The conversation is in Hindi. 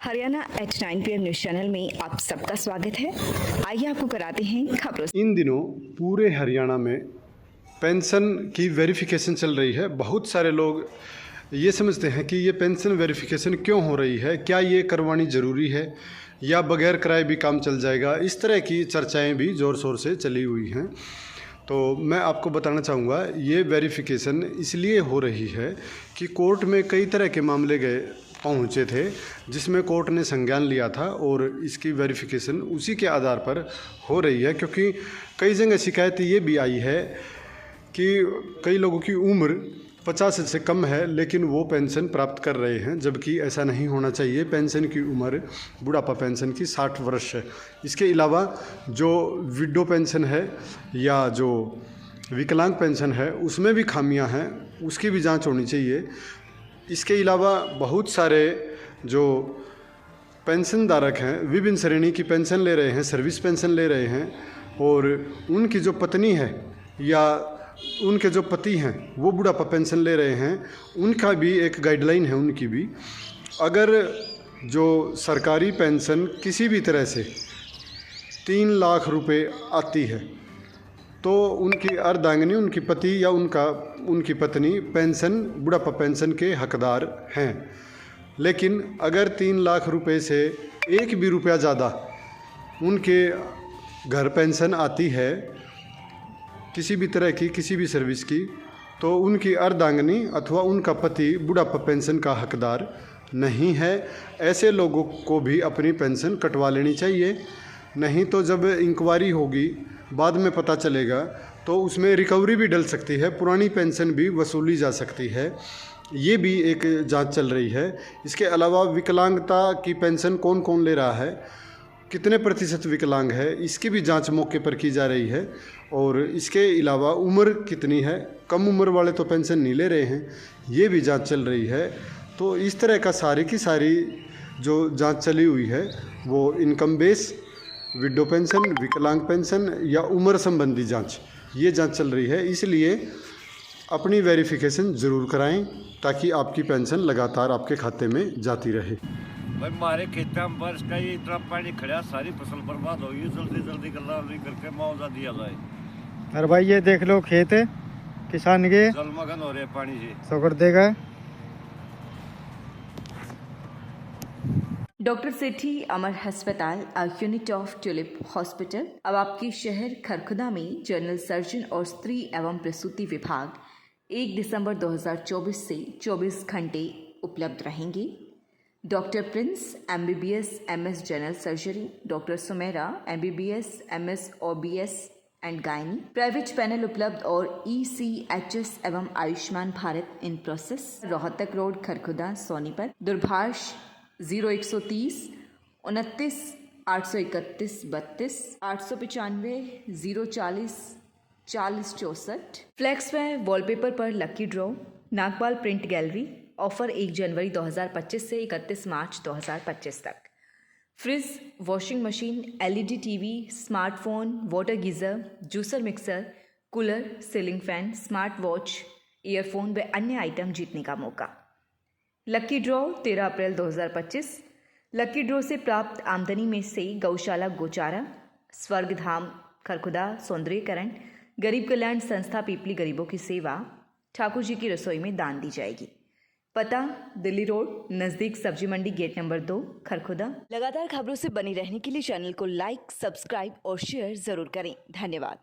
Haryana at 9 PM news channel में आप सबका स्वागत है। आइए आपको कराते हैं खबरों। इन दिनों पूरे हरियाणा में पेंशन की वेरिफिकेशन चल रही है। बहुत सारे लोग ये समझते हैं कि ये पेंशन वेरिफिकेशन क्यों हो रही है, क्या ये करवानी ज़रूरी है या बगैर कराए भी काम चल जाएगा। इस तरह की चर्चाएं भी ज़ोर शोर से चली हुई हैं। तो मैं आपको बताना चाहूँगा, ये वेरिफिकेशन इसलिए हो रही है कि कोर्ट में कई तरह के मामले पहुँचे थे जिसमें कोर्ट ने संज्ञान लिया था और इसकी वेरिफिकेशन उसी के आधार पर हो रही है। क्योंकि कई जगह शिकायत ये भी आई है कि कई लोगों की उम्र 50 से कम है लेकिन वो पेंशन प्राप्त कर रहे हैं, जबकि ऐसा नहीं होना चाहिए। पेंशन की उम्र बुढ़ापा पेंशन की 60 वर्ष है। इसके अलावा जो विडो पेंशन है या जो विकलांग पेंशन है उसमें भी खामियां हैं, उसकी भी जांच होनी चाहिए। इसके अलावा बहुत सारे जो पेंशन धारक हैं विभिन्न श्रेणी की पेंशन ले रहे हैं, सर्विस पेंशन ले रहे हैं, और उनकी जो पत्नी है या उनके जो पति हैं वो बुढ़ापा पेंशन ले रहे हैं, उनका भी एक गाइडलाइन है उनकी भी। अगर जो सरकारी पेंशन किसी भी तरह से 3 लाख रुपए आती है तो उनकी अर्धांगिनी, उनकी पति या उनकी पत्नी पेंशन, बुढ़ापा पेंशन के हकदार हैं। लेकिन अगर 3 लाख रुपए से एक भी रुपया ज़्यादा उनके घर पेंशन आती है किसी भी तरह की, किसी भी सर्विस की, तो उनकी अर्धांगिनी अथवा उनका पति बुढ़ापा पेंशन का हकदार नहीं है। ऐसे लोगों को भी अपनी पेंशन कटवा लेनी चाहिए। नहीं तो जब इंक्वायरी होगी बाद में पता चलेगा तो उसमें रिकवरी भी डल सकती है, पुरानी पेंशन भी वसूली जा सकती है। ये भी एक जांच चल रही है। इसके अलावा विकलांगता की पेंशन कौन कौन ले रहा है, कितने प्रतिशत विकलांग है, इसकी भी जांच मौके पर की जा रही है। और इसके अलावा उम्र कितनी है, कम उम्र वाले तो पेंशन नहीं ले रहे हैं, ये भी जांच चल रही है। तो इस तरह का सारी की सारी जो जांच चली हुई है वो इनकम बेस, विडो पेंशन, विकलांग पेंशन या उम्र संबंधी जांच, ये जांच चल रही है। इसलिए अपनी वेरिफिकेशन ज़रूर कराएं ताकि आपकी पेंशन लगातार आपके खाते में जाती रहे। भाई हमारे खेतों में बारिश का ये इतना पानी खड़ा, सारी फसल बर्बाद हो गई। जल्दी जल्दी गल्ला करके मुआवजा दिया जाए। अरे भाई ये देख लो खेत है किसान के जलमग्न हो रहे पानी से। सकर देगा। डॉक्टर सेठी अमर अस्पताल, a unit of tulip hospital अब आपके शहर खरखुदा में जनरल सर्जन और स्त्री एवं प्रसूति विभाग 1 दिसंबर 2024 से 24 घंटे उपलब्ध रहेंगे। Doctor Prince MBBS MS general surgery, doctor Sumera MBBS MS OBS and gynae, private panel उपलब्ध और ECHS एवं Ayushman Bharat in process. Rohtak road Kharkhoda Sonipat. दूरभाष 0130 29 831 32 895 040 40 64। फ्लैक्स व वॉलपेपर पर lucky draw, Nagpal print gallery. Offer 1 जनवरी 2025 से 31 मार्च 2025 तक। Fridge, washing machine, LED TV, smartphone, water geyser, juicer mixer, cooler, ceiling fan, smart watch, earphone व अन्य आइटम जीतने का मौका। लकी ड्रॉ 13 अप्रैल 2025। लकी ड्रॉ से प्राप्त आमदनी में से गौशाला गोचारा, स्वर्ग धाम खरखुदा सौंदर्यकरण, गरीब कल्याण संस्था पीपली गरीबों की सेवा, ठाकुर जी की रसोई में दान दी जाएगी। पता दिल्ली रोड नज़दीक सब्जी मंडी गेट नंबर 2 खरखुदा। लगातार खबरों से बनी रहने के लिए चैनल को लाइक, सब्सक्राइब और शेयर जरूर करें। धन्यवाद।